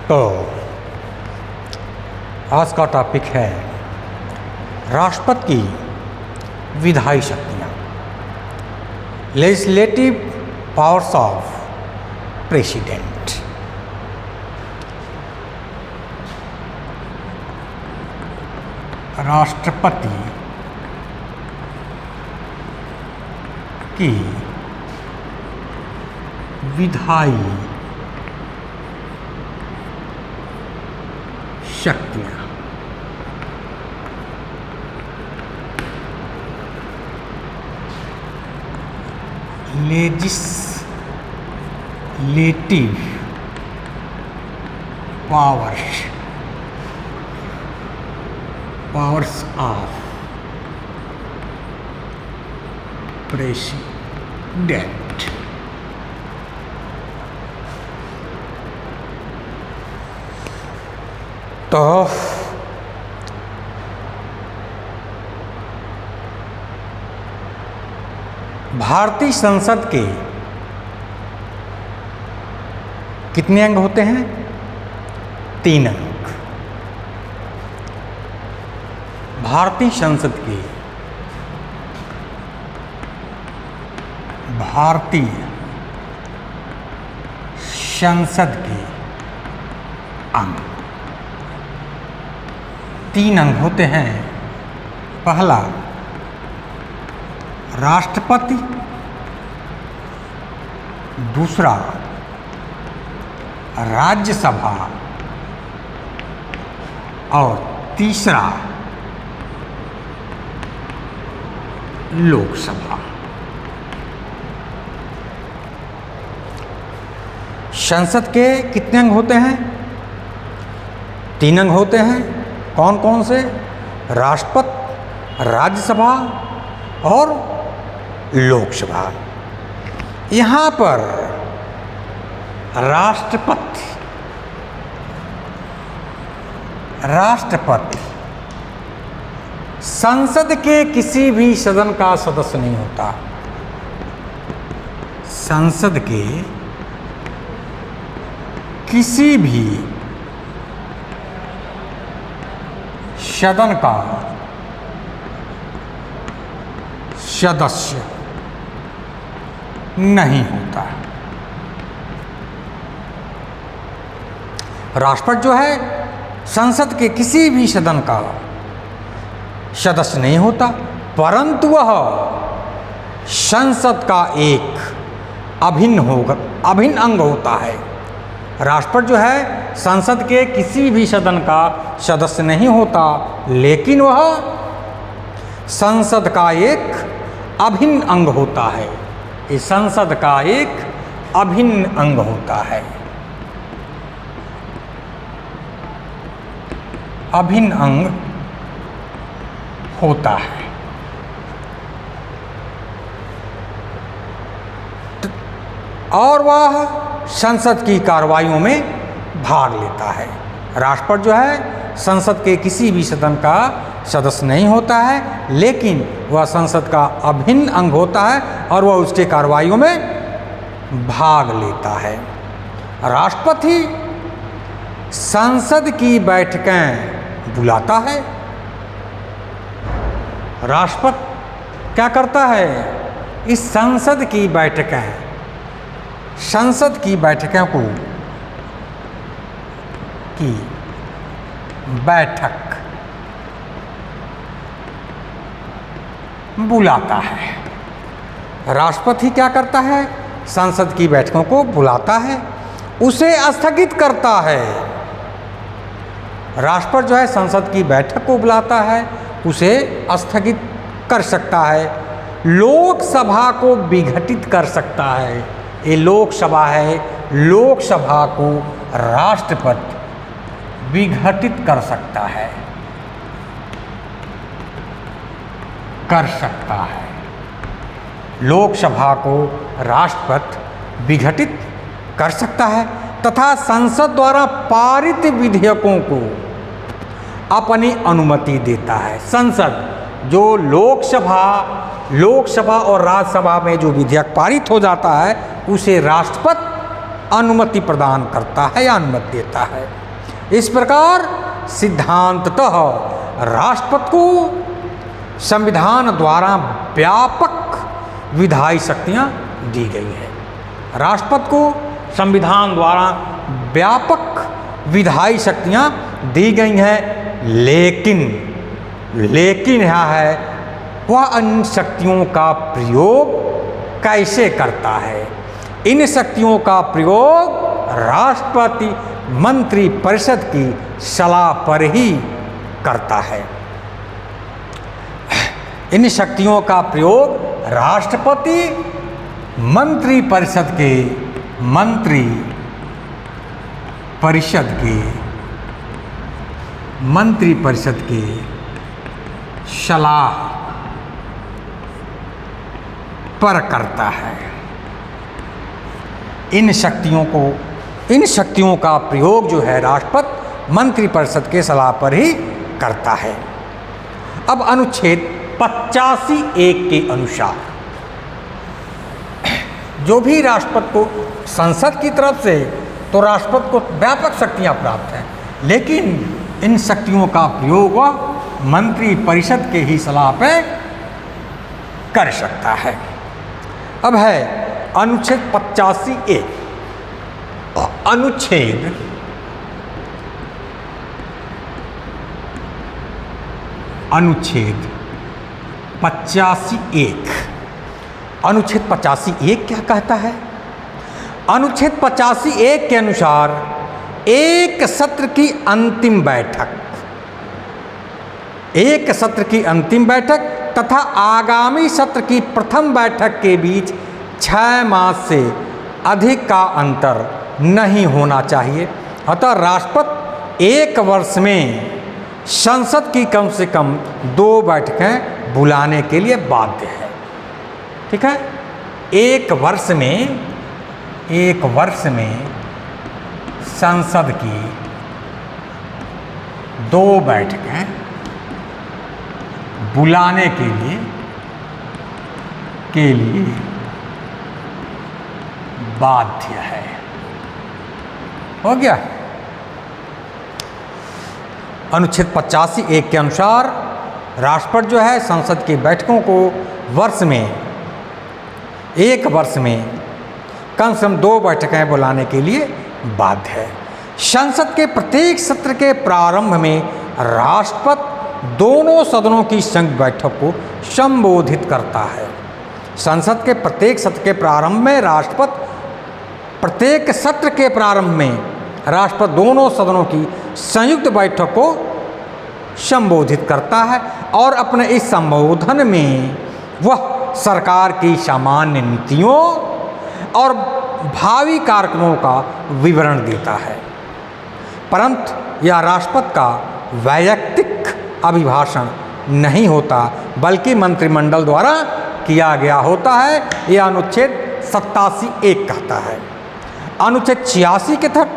तो आज का टॉपिक है राष्ट्रपति की विधायी शक्तियाँ, लेजिस्लेटिव पावर्स ऑफ प्रेसिडेंट। राष्ट्रपति की विधायी शक्तियाँ। Legislative powers of president. तो भारतीय संसद के कितने अंग होते हैं? 3 अंग। भारतीय संसद के अंग 3 अंग होते हैं। पहला राष्ट्रपति, दूसरा राज्यसभा और तीसरा लोकसभा। संसद के कितने अंग होते हैं? 3 अंग होते हैं। कौन कौन से? राष्ट्रपति, राज्यसभा और लोकसभा। यहाँ पर राष्ट्रपति संसद के किसी भी सदन का सदस्य नहीं होता। संसद के किसी भी सदन का सदस्य नहीं होता। राष्ट्रपति जो है संसद के किसी भी सदन का सदस्य नहीं होता, परंतु वह संसद का एक अभिन्न अंग होता है। राष्ट्रपति जो है संसद के किसी भी सदन का सदस्य नहीं होता, लेकिन वह संसद का एक अभिन्न अंग होता है। इस संसद का एक अभिन्न अंग होता है। अभिन्न अंग होता है। और वह संसद की कार्रवाइयों में भाग लेता है। राष्ट्रपति जो है संसद के किसी भी सदन का सदस्य नहीं होता है, लेकिन वह संसद का अभिन्न अंग होता है और वह उसके कार्रवाइयों में भाग लेता है। राष्ट्रपति संसद की बैठकें बुलाता है। राष्ट्रपति क्या करता है? इस संसद की बैठकें बैठक बुलाता है। राष्ट्रपति क्या करता है? संसद की बैठकों को बुलाता है, उसे स्थगित करता है। राष्ट्रपति जो है संसद की बैठक को बुलाता है, उसे स्थगित कर सकता है, लोकसभा को विघटित कर सकता है। ये लोकसभा है, लोकसभा को राष्ट्रपति विघटित कर सकता है। लोकसभा को राष्ट्रपति विघटित कर सकता है तथा संसद द्वारा पारित विधेयकों को अपनी अनुमति देता है। संसद जो लोकसभा और राज्यसभा में जो विधेयक पारित हो जाता है उसे राष्ट्रपति अनुमति प्रदान करता है या अनुमति देता है। इस प्रकार सिद्धांततः राष्ट्रपति को संविधान द्वारा व्यापक विधायी शक्तियां दी गई है। राष्ट्रपति को संविधान द्वारा व्यापक विधायी शक्तियां दी गई हैं, लेकिन यह है वह इन शक्तियों का प्रयोग कैसे करता है। इन शक्तियों का प्रयोग राष्ट्रपति मंत्री परिषद की सलाह पर ही करता है। इन शक्तियों का प्रयोग राष्ट्रपति मंत्री परिषद के सलाह पर करता है। इन शक्तियों का प्रयोग जो है राष्ट्रपति मंत्रिपरिषद के सलाह पर ही करता है। अब अनुच्छेद 85(1) के अनुसार जो भी राष्ट्रपति को संसद की तरफ से तो राष्ट्रपति को व्यापक शक्तियां प्राप्त हैं, लेकिन इन शक्तियों का प्रयोग वह मंत्रिपरिषद के ही सलाह पे कर सकता है। अब है अनुच्छेद 85(1). अनुच्छेद 85(1). अनुच्छेद 85(1) क्या कहता है? अनुच्छेद 85(1) के अनुसार एक सत्र की अंतिम बैठक तथा आगामी सत्र की प्रथम बैठक के बीच 6 मास से अधिक का अंतर नहीं होना चाहिए। अतः राष्ट्रपति 1 वर्ष में संसद की कम से कम 2 बैठकें बुलाने के लिए बाध्य है। ठीक है, एक वर्ष में संसद की 2 बैठकें बुलाने के लिए बाध्य है। हो गया। अनुच्छेद 85(1) के अनुसार राष्ट्रपति जो है संसद की बैठकों को एक वर्ष में कम से कम 2 बैठकें बुलाने के लिए बाध्य है। संसद के प्रत्येक सत्र के प्रारंभ में राष्ट्रपति दोनों सदनों की संयुक्त बैठक को संबोधित करता है। संसद के प्रत्येक सत्र के प्रारंभ में प्रत्येक सत्र के प्रारंभ में राष्ट्रपति दोनों सदनों की संयुक्त बैठक को संबोधित करता है और अपने इस संबोधन में वह सरकार की सामान्य नीतियों और भावी कार्यक्रमों का विवरण देता है। परंतु यह राष्ट्रपति का वैयक्तिक अभिभाषण नहीं होता, बल्कि मंत्रिमंडल द्वारा किया गया होता है। यह अनुच्छेद 87(1) कहता है। अनुच्छेद 86 के तहत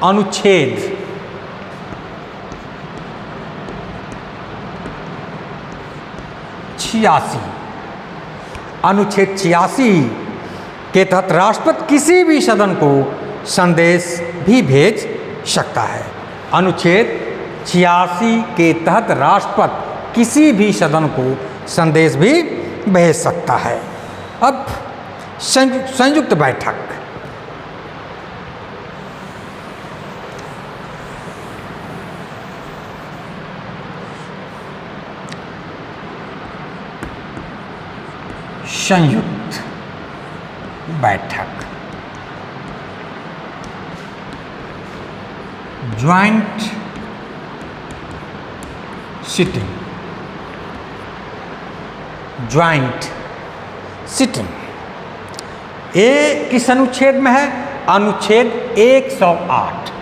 अनुच्छेद 86 के तहत राष्ट्रपति किसी भी सदन को संदेश भी भेज सकता है। अनुच्छेद 86 के तहत राष्ट्रपति किसी भी सदन को संदेश भी भेज सकता है। अब संयुक्त बैठक। संयुक्त बैठक, ज्वाइंट सिटिंग, ये किस अनुच्छेद में है? अनुच्छेद 108।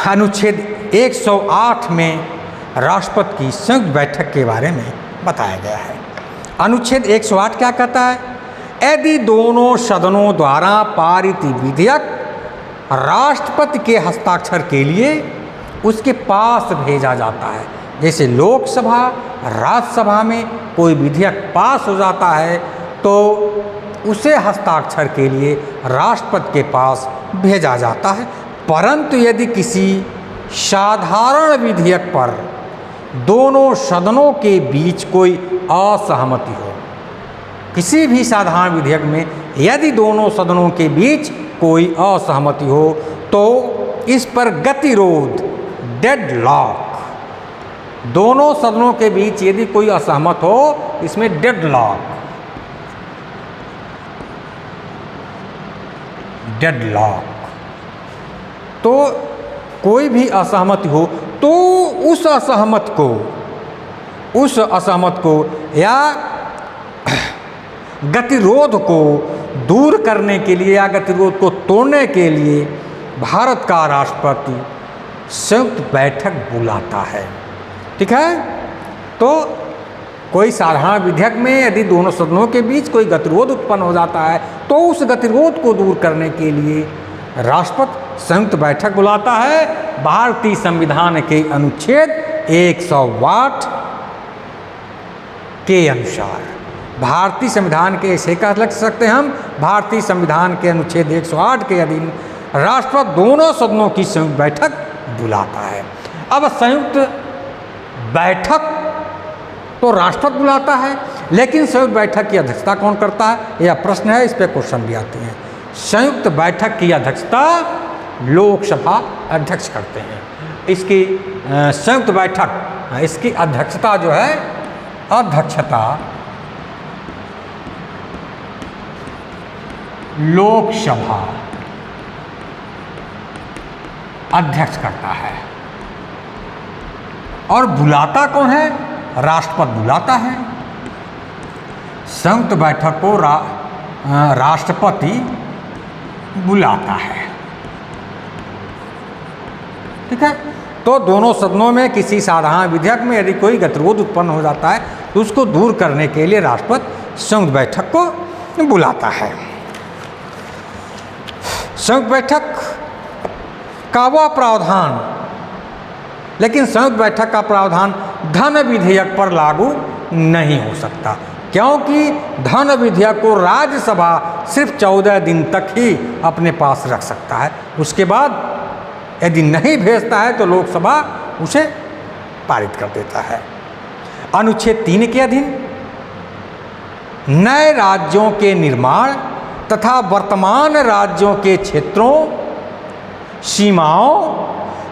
अनुच्छेद 108 में राष्ट्रपति की संयुक्त बैठक के बारे में बताया गया है। अनुच्छेद 108 क्या कहता है? यदि दोनों सदनों द्वारा पारित विधेयक राष्ट्रपति के हस्ताक्षर के लिए उसके पास भेजा जाता है, जैसे लोकसभा, राज्यसभा में कोई विधेयक पास हो जाता है तो उसे हस्ताक्षर के लिए राष्ट्रपति के पास भेजा जाता है। परंतु यदि किसी साधारण विधेयक पर दोनों सदनों के बीच कोई असहमति हो, किसी भी साधारण विधेयक में यदि दोनों सदनों के बीच कोई असहमति हो तो इस पर गतिरोध, डेडलॉक, दोनों सदनों के बीच यदि कोई असहमत हो इसमें डेडलॉक तो कोई भी असहमति हो तो उस असहमत को या गतिरोध को दूर करने के लिए या गतिरोध को तोड़ने के लिए भारत का राष्ट्रपति संयुक्त बैठक बुलाता है। ठीक है, तो कोई साधारण विधेयक में यदि दोनों सदनों के बीच कोई गतिरोध उत्पन्न हो जाता है तो उस गतिरोध को दूर करने के लिए राष्ट्रपति संयुक्त बैठक बुलाता है। भारतीय संविधान के अनुच्छेद 108 के अनुसार, भारतीय संविधान के ऐसे कह लग सकते हैं हम, भारतीय संविधान के अनुच्छेद 108 के अधीन राष्ट्रपति दोनों सदनों की संयुक्त बैठक बुलाता है। अब संयुक्त बैठक तो राष्ट्रपति बुलाता है, लेकिन संयुक्त बैठक की अध्यक्षता कौन करता है, यह प्रश्न है, इस पर क्वेश्चन भी आते हैं। संयुक्त बैठक की अध्यक्षता लोकसभा अध्यक्ष करते हैं। इसकी संयुक्त बैठक, इसकी अध्यक्षता जो है, अध्यक्षता लोकसभा अध्यक्ष करता है और बुलाता कौन है, राष्ट्रपति बुलाता है। संयुक्त बैठक को राष्ट्रपति बुलाता है। ठीक है, तो दोनों सदनों में किसी साधारण विधेयक में यदि कोई गतिरोध उत्पन्न हो जाता है तो उसको दूर करने के लिए राष्ट्रपति संयुक्त बैठक को बुलाता है। संयुक्त बैठक का वह प्रावधान, लेकिन संयुक्त बैठक का प्रावधान धन विधेयक पर लागू नहीं हो सकता, क्योंकि धन विधेयक को राज्यसभा सिर्फ 14 दिन तक ही अपने पास रख सकता है। उसके बाद यदि नहीं भेजता है तो लोकसभा उसे पारित कर देता है। अनुच्छेद 3 के अधीन नए राज्यों के निर्माण तथा वर्तमान राज्यों के क्षेत्रों, सीमाओं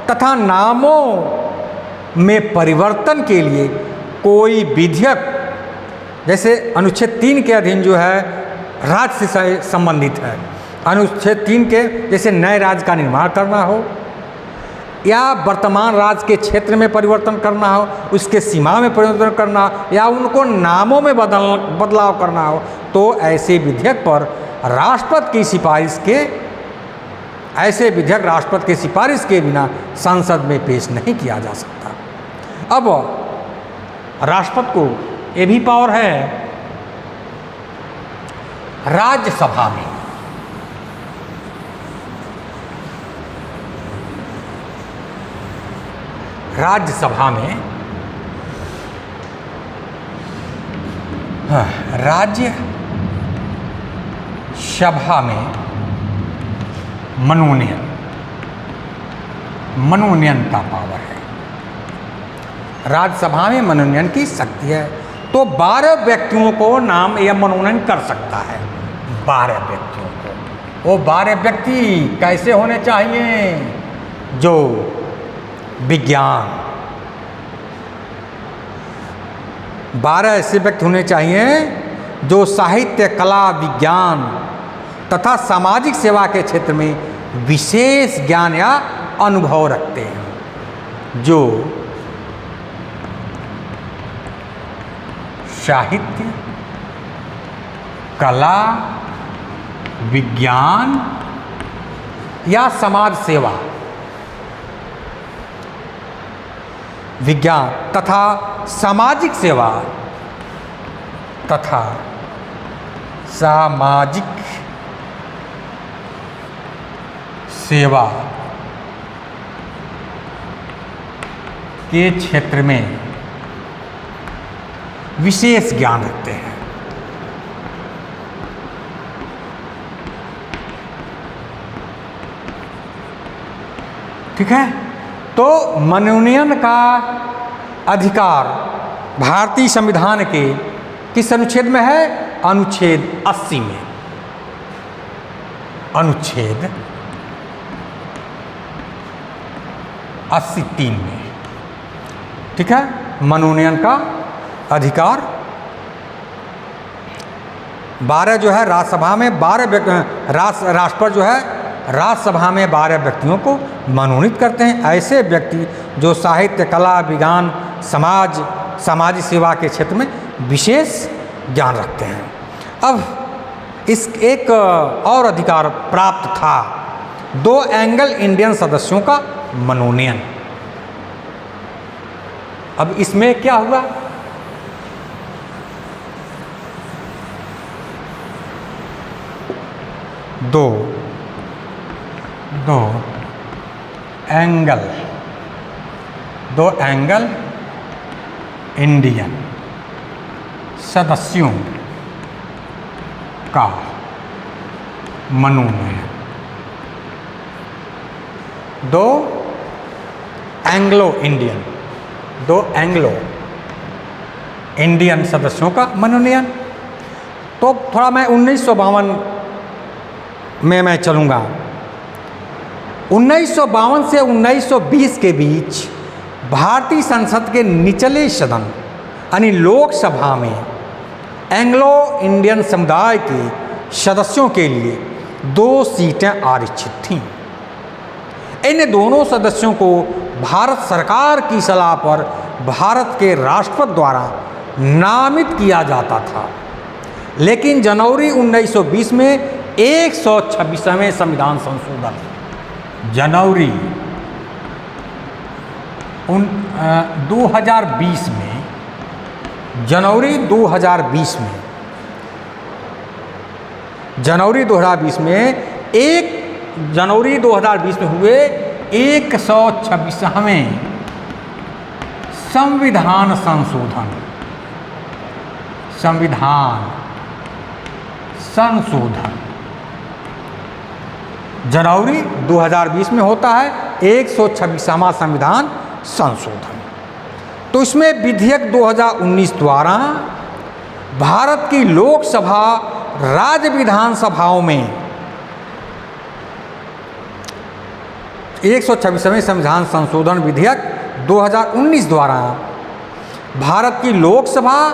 तथा नामों में परिवर्तन के लिए कोई विधेयक, जैसे अनुच्छेद 3 के अधीन जो है राज्य से संबंधित है, अनुच्छेद 3 के जैसे नए राज्य का निर्माण करना हो या वर्तमान राज्य के क्षेत्र में परिवर्तन करना हो, उसके सीमा में परिवर्तन करना या उनको नामों में बदलाव करना हो, तो ऐसे विधेयक पर राष्ट्रपति की सिफारिश के, ऐसे विधेयक राष्ट्रपति की सिफारिश के बिना संसद में पेश नहीं किया जा सकता। अब राष्ट्रपति को ये भी पावर है राज्यसभा में, राज्यसभा में राज्य सभा में मनोनयन का पावर है। राज्यसभा में मनोनयन की शक्ति है, तो 12 व्यक्तियों को नाम या मनोनयन कर सकता है। 12 व्यक्तियों को, वो 12 व्यक्ति कैसे होने चाहिए, जो विज्ञान, 12 ऐसे व्यक्ति होने चाहिए जो साहित्य, कला, विज्ञान तथा सामाजिक सेवा के क्षेत्र में विशेष ज्ञान या अनुभव रखते हैं, जो साहित्य, कला, विज्ञान या समाज सेवा, विज्ञान तथा सामाजिक सेवा तथा सामाजिक सेवा के क्षेत्र में विशेष ज्ञान रखते हैं। ठीक है, तो मनोनयन का अधिकार भारतीय संविधान के किस अनुच्छेद में है? अनुच्छेद 80 में। अनुच्छेद 83 में। ठीक है, मनोनयन का अधिकार 12 जो है राज्यसभा में 12 राष्ट्रपति जो है राज्यसभा में 12 व्यक्तियों को मनोनीत करते हैं। ऐसे व्यक्ति जो साहित्य, कला, विज्ञान, सामाजिक सेवा के क्षेत्र में विशेष ज्ञान रखते हैं। अब इस एक और अधिकार प्राप्त था 2 एंग्लो इंडियन सदस्यों का मनोनयन। अब इसमें क्या हुआ? दो एंगल इंडियन सदस्यों का मनोनयन। 2 एंग्लो इंडियन सदस्यों का मनोनयन। तो थोड़ा मैं 1952 में मैं चलूँगा। 1952 से 1920 के बीच भारतीय संसद के निचले सदन यानी लोकसभा में एंग्लो इंडियन समुदाय के सदस्यों के लिए 2 सीटें आरक्षित थीं। इन दोनों सदस्यों को भारत सरकार की सलाह पर भारत के राष्ट्रपति द्वारा नामित किया जाता था। लेकिन जनवरी 1920 में 126वें संविधान संशोधन जनवरी 2020 में 1 जनवरी 2020 में हुए 126वें संविधान संशोधन जनवरी 2020 में होता है 126वां संविधान संशोधन। तो इसमें विधेयक 2019 द्वारा भारत की लोकसभा राज्य विधानसभाओं में 126वें संविधान संशोधन विधेयक 2019 द्वारा भारत की लोकसभा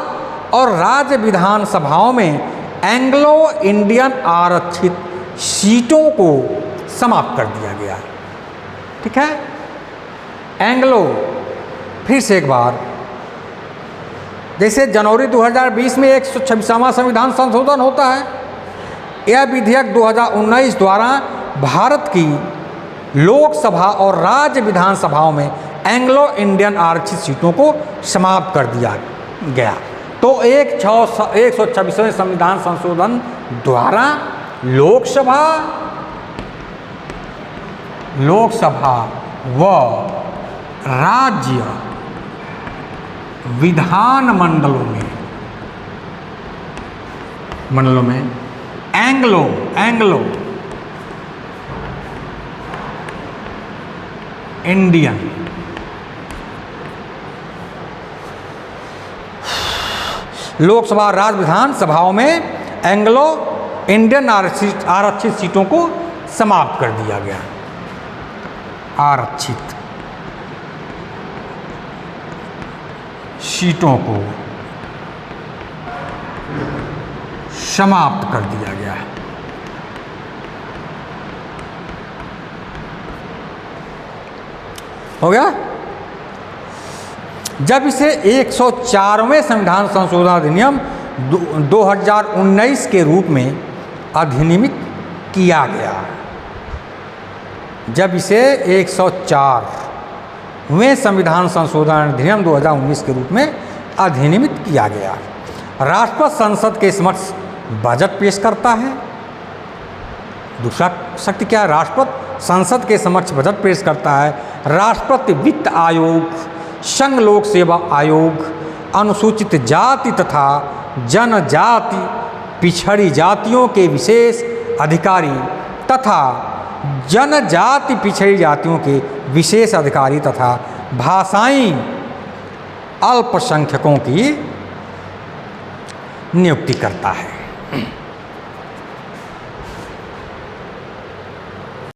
और राज्य विधानसभाओं में एंग्लो इंडियन आरक्षित सीटों को समाप्त कर दिया गया। ठीक है, एंग्लो, फिर से एक बार, जैसे जनवरी 2020 में 126वां संविधान संशोधन होता है, यह विधेयक 2019 द्वारा भारत की लोकसभा और राज्य विधानसभाओं में एंग्लो इंडियन आरक्षित सीटों को समाप्त कर दिया गया। तो 126वें संविधान संशोधन द्वारा लोकसभा व राज्य विधान मंडलों में एंग्लो इंडियन लोकसभा राज्य विधान सभाओं में एंग्लो इंडियन आरक्षित सीटों को समाप्त कर दिया गया। आरक्षित सीटों को समाप्त कर दिया गया। हो गया। जब इसे 104वें संविधान संशोधन अधिनियम 2019 के रूप में अधिनियमित किया गया, जब इसे 104वें संविधान संशोधन अधिनियम 2019 के रूप में अधिनियमित किया गया, राष्ट्रपति संसद के समक्ष बजट पेश करता है। दूसरा शक्ति क्या है? राष्ट्रपति संसद के समक्ष बजट पेश करता है। राष्ट्रपति वित्त आयोग संघ लोक सेवा आयोग अनुसूचित जाति तथा जनजाति पिछड़ी जातियों के विशेष अधिकारी तथा जनजाति पिछड़ी जातियों के विशेष अधिकारी तथा भाषाई अल्पसंख्यकों की नियुक्ति करता है।